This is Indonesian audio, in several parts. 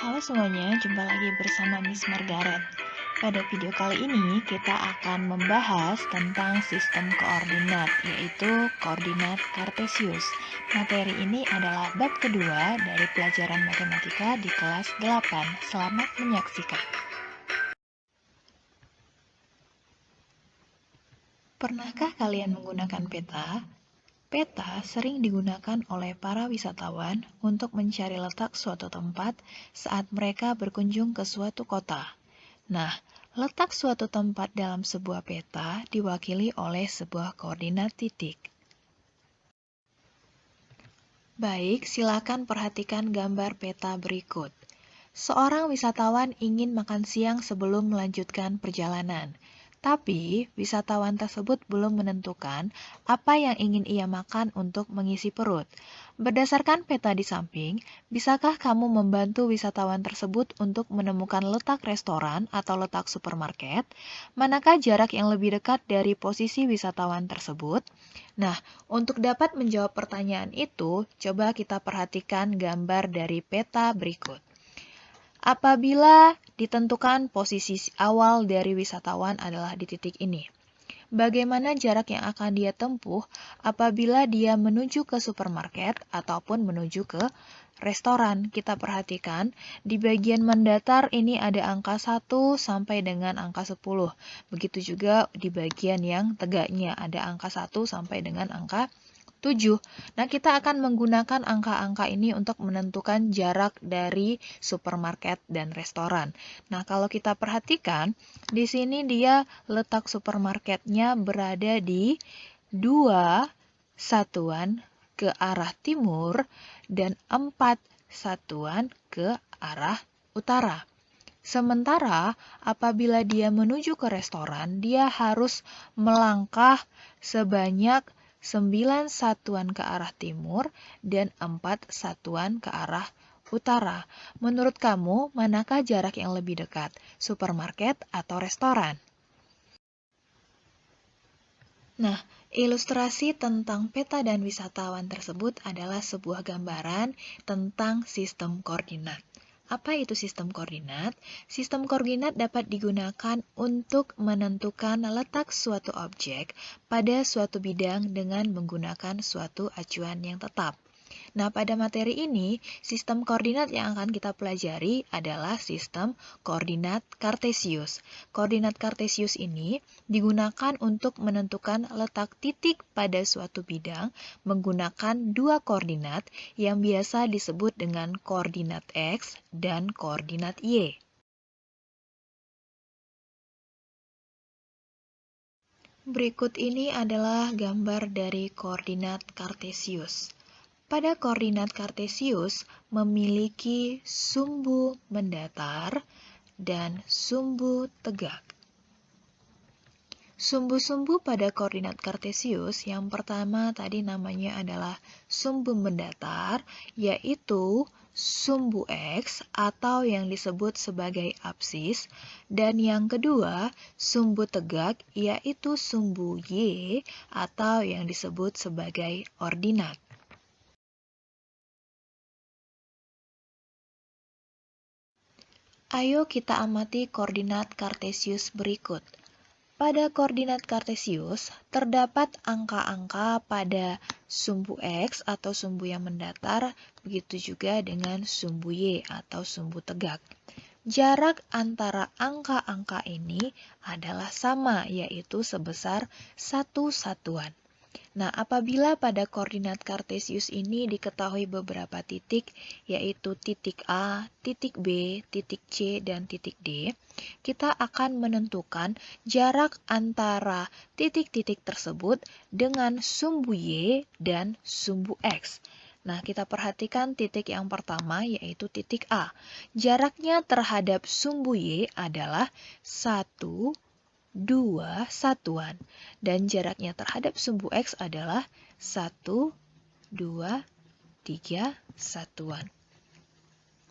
Halo semuanya, jumpa lagi bersama Miss Margaret. Pada video kali ini kita akan membahas tentang sistem koordinat, yaitu koordinat Kartesius. Materi ini adalah bab kedua dari pelajaran matematika di kelas 8. Selamat menyaksikan. Pernahkah kalian menggunakan peta? Peta sering digunakan oleh para wisatawan untuk mencari letak suatu tempat saat mereka berkunjung ke suatu kota. Nah, letak suatu tempat dalam sebuah peta diwakili oleh sebuah koordinat titik. Baik, silakan perhatikan gambar peta berikut. Seorang wisatawan ingin makan siang sebelum melanjutkan perjalanan. Tapi, wisatawan tersebut belum menentukan apa yang ingin ia makan untuk mengisi perut. Berdasarkan peta di samping, bisakah kamu membantu wisatawan tersebut untuk menemukan letak restoran atau letak supermarket? Manakah jarak yang lebih dekat dari posisi wisatawan tersebut? Nah, untuk dapat menjawab pertanyaan itu, coba kita perhatikan gambar dari peta berikut. Apabila ditentukan posisi awal dari wisatawan adalah di titik ini, bagaimana jarak yang akan dia tempuh apabila dia menuju ke supermarket ataupun menuju ke restoran? Kita perhatikan di bagian mendatar ini ada angka 1 sampai dengan angka 10. Begitu juga di bagian yang tegaknya ada angka 1 sampai dengan angka 7. Nah, kita akan menggunakan angka-angka ini untuk menentukan jarak dari supermarket dan restoran. Nah, kalau kita perhatikan, di sini dia letak supermarketnya berada di 2 satuan ke arah timur dan 4 satuan ke arah utara. Sementara apabila dia menuju ke restoran, dia harus melangkah sebanyak 9 satuan ke arah timur dan 4 satuan ke arah utara. Menurut kamu, manakah jarak yang lebih dekat, supermarket atau restoran? Nah, ilustrasi tentang peta dan wisatawan tersebut adalah sebuah gambaran tentang sistem koordinat. Apa itu sistem koordinat? Sistem koordinat dapat digunakan untuk menentukan letak suatu objek pada suatu bidang dengan menggunakan suatu acuan yang tetap. Nah, pada materi ini, sistem koordinat yang akan kita pelajari adalah sistem koordinat Kartesius. Koordinat Kartesius ini digunakan untuk menentukan letak titik pada suatu bidang menggunakan dua koordinat yang biasa disebut dengan koordinat X dan koordinat Y. Berikut ini adalah gambar dari koordinat Kartesius. Pada koordinat Kartesius memiliki sumbu mendatar dan sumbu tegak. Sumbu-sumbu pada koordinat Kartesius yang pertama tadi namanya adalah sumbu mendatar, yaitu sumbu X atau yang disebut sebagai apsis, dan yang kedua sumbu tegak yaitu sumbu Y atau yang disebut sebagai ordinat. Ayo kita amati koordinat Kartesius berikut. Pada koordinat Kartesius, terdapat angka-angka pada sumbu X atau sumbu yang mendatar, begitu juga dengan sumbu Y atau sumbu tegak. Jarak antara angka-angka ini adalah sama, yaitu sebesar 1 satuan. Nah, apabila pada koordinat Kartesius ini diketahui beberapa titik, yaitu titik A, titik B, titik C, dan titik D, kita akan menentukan jarak antara titik-titik tersebut dengan sumbu Y dan sumbu X. Nah, kita perhatikan titik yang pertama, yaitu titik A. Jaraknya terhadap sumbu Y adalah 1, 2 satuan, dan jaraknya terhadap sumbu X adalah 1, 2, 3 satuan.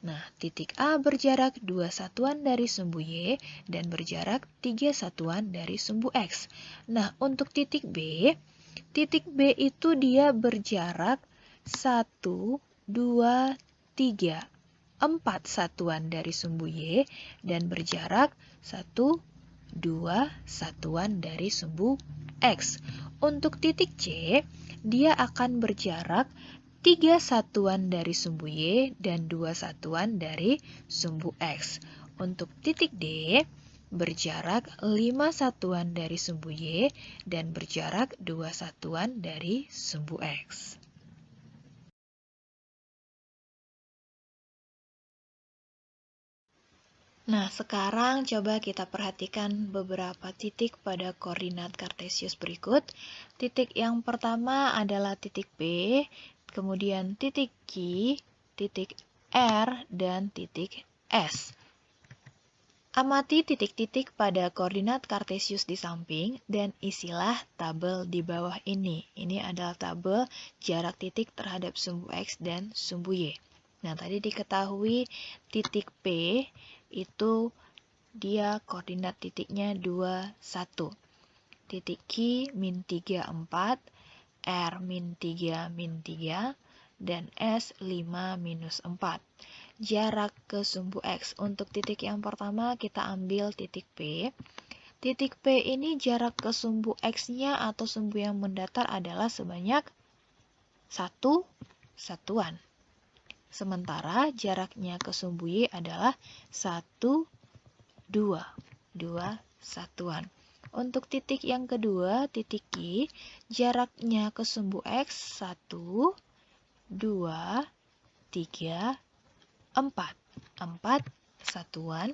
Nah, titik A berjarak 2 satuan dari sumbu Y dan berjarak 3 satuan dari sumbu X. Nah, untuk titik B itu dia berjarak 1, 2, 3, 4 satuan dari sumbu Y dan berjarak 1, 2 satuan dari sumbu X. Untuk titik C, dia akan berjarak 3 satuan dari sumbu Y dan 2 satuan dari sumbu X. Untuk titik D, berjarak 5 satuan dari sumbu Y dan berjarak 2 satuan dari sumbu X. Nah, sekarang coba kita perhatikan beberapa titik pada koordinat kartesius berikut. Titik yang pertama adalah titik P, kemudian titik Q, titik R, dan titik S. Amati titik-titik pada koordinat kartesius di samping dan isilah tabel di bawah ini. Ini adalah tabel jarak titik terhadap sumbu X dan sumbu Y. Nah, tadi diketahui titik P itu dia koordinat titiknya 2, 1. Titik Q min 3, 4, R min 3, min 3, dan S 5, minus 4. Jarak ke sumbu X. Untuk titik yang pertama kita ambil titik P. Titik P ini jarak ke sumbu X-nya atau sumbu yang mendatar adalah sebanyak 1 satuan. Sementara jaraknya ke sumbu Y adalah 1, 2 satuan. Untuk titik yang kedua, titik Q, jaraknya ke sumbu X 1, 2, 3, 4 satuan,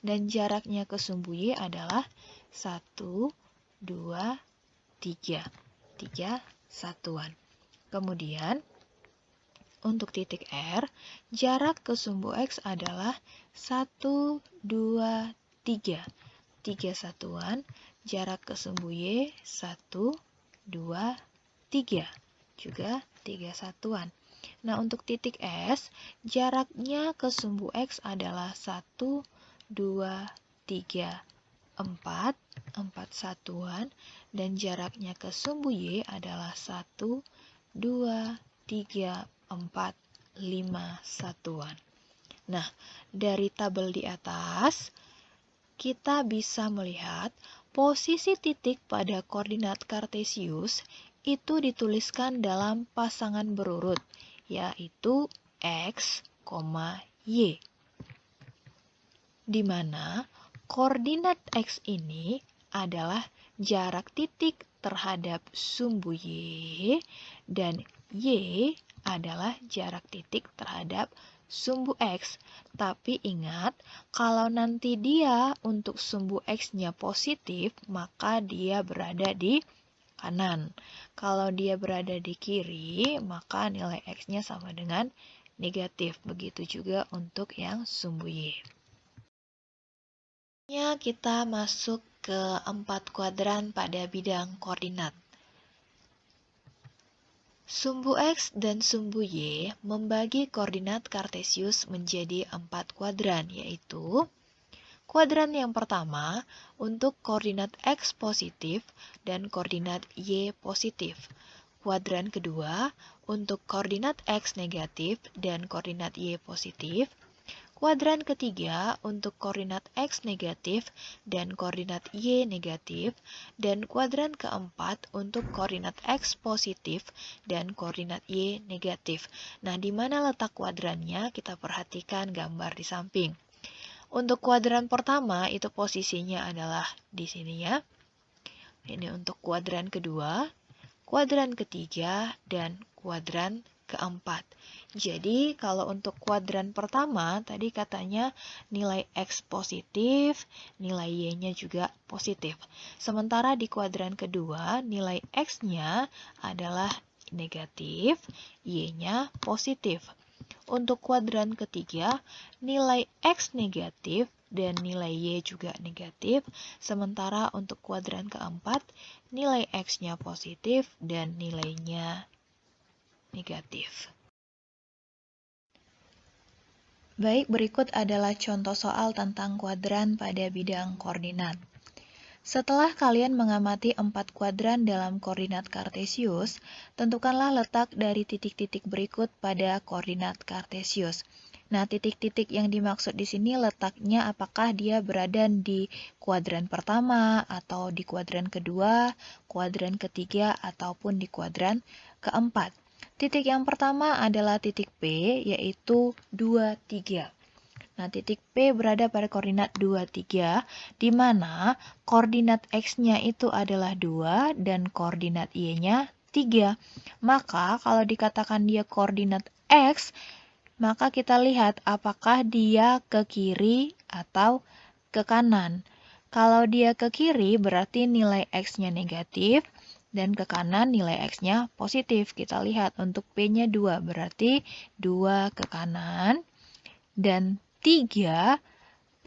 dan jaraknya ke sumbu Y adalah 1, 2, 3 satuan. Kemudian untuk titik R, jarak ke sumbu X adalah 1, 2, 3 satuan, jarak ke sumbu Y 1, 2, 3, juga 3 satuan. Nah, untuk titik S, jaraknya ke sumbu X adalah 1, 2, 3, 4 satuan, dan jaraknya ke sumbu Y adalah 1, 2, 3, 4, 5 satuan. Nah, dari tabel di atas, kita bisa melihat posisi titik pada koordinat kartesius itu dituliskan dalam pasangan berurut, yaitu X, Y. Di mana koordinat X ini adalah jarak titik terhadap sumbu Y dan Y adalah jarak titik terhadap sumbu X. Tapi ingat, kalau nanti dia untuk sumbu X-nya positif, maka dia berada di kanan. Kalau dia berada di kiri, maka nilai X-nya sama dengan negatif. Begitu juga untuk yang sumbu Y. Kita masuk ke 4 kuadran pada bidang koordinat. Sumbu X dan sumbu Y membagi koordinat kartesius menjadi 4 kuadran, yaitu kuadran yang pertama untuk koordinat X positif dan koordinat Y positif. Kuadran kedua untuk koordinat X negatif dan koordinat Y positif. Kuadran ketiga untuk koordinat X negatif dan koordinat Y negatif, dan kuadran keempat untuk koordinat X positif dan koordinat Y negatif. Nah, di mana letak kuadrannya? Kita perhatikan gambar di samping. Untuk kuadran pertama, itu posisinya adalah di sini ya. Ini untuk kuadran kedua, kuadran ketiga, dan kuadran keempat. Jadi, kalau untuk kuadran pertama, tadi katanya nilai X positif, nilai Y-nya juga positif. Sementara di kuadran kedua, nilai X-nya adalah negatif, Y-nya positif. Untuk kuadran ketiga, nilai X negatif dan nilai Y juga negatif. Sementara untuk kuadran keempat, nilai X-nya positif dan nilainya negatif. Baik, berikut adalah contoh soal tentang kuadran pada bidang koordinat. Setelah kalian mengamati 4 kuadran dalam koordinat kartesius, tentukanlah letak dari titik-titik berikut pada koordinat kartesius. Nah, titik-titik yang dimaksud di sini letaknya apakah dia berada di kuadran pertama, atau di kuadran kedua, kuadran ketiga, ataupun di kuadran keempat. Titik yang pertama adalah titik P, yaitu 2, 3. Nah, titik P berada pada koordinat 2, 3, di mana koordinat X-nya itu adalah 2 dan koordinat Y-nya 3. Maka, kalau dikatakan dia koordinat X, maka kita lihat apakah dia ke kiri atau ke kanan. Kalau dia ke kiri, berarti nilai X-nya negatif, dan ke kanan nilai X-nya positif. Kita lihat untuk P-nya 2, berarti 2 ke kanan, dan 3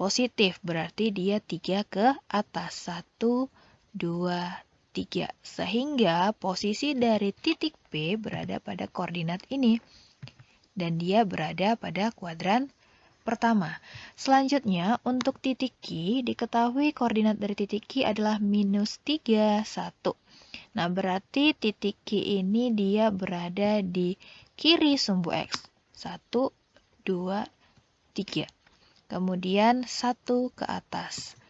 positif, berarti dia 3 ke atas. 1, 2, 3. Sehingga posisi dari titik P berada pada koordinat ini. Dan dia berada pada kuadran pertama. Selanjutnya, untuk titik Q, diketahui koordinat dari titik Q adalah minus 3, 1. Nah, berarti titik Q ini dia berada di kiri sumbu X. 1, 2, 3. Kemudian 1 ke atas.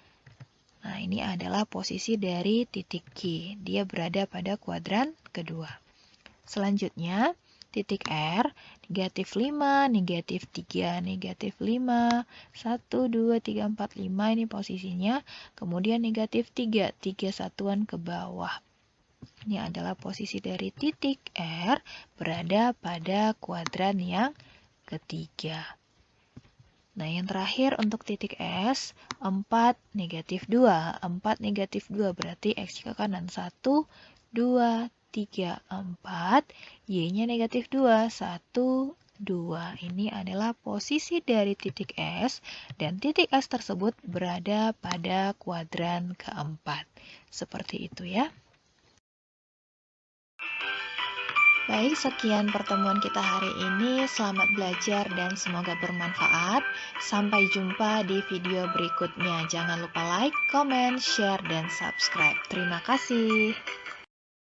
Nah, ini adalah posisi dari titik Q. Dia berada pada kuadran kedua. Selanjutnya, titik R, negatif 5, negatif 3, negatif 5, 1, 2, 3, 4, 5, ini posisinya. Kemudian negatif 3, 3 satuan ke bawah. Ini adalah posisi dari titik R berada pada kuadran yang ketiga. Nah, yang terakhir untuk titik S, 4, negatif 2. 4, negatif 2 berarti X ke kanan 1, 2, 3, 4. Y-nya negatif 2, 1, 2. Ini adalah posisi dari titik S, dan titik S tersebut berada pada kuadran keempat. Seperti itu ya. Baik, sekian pertemuan kita hari ini. Selamat belajar dan semoga bermanfaat. Sampai jumpa di video berikutnya. Jangan lupa like, comment, share, dan subscribe. Terima kasih.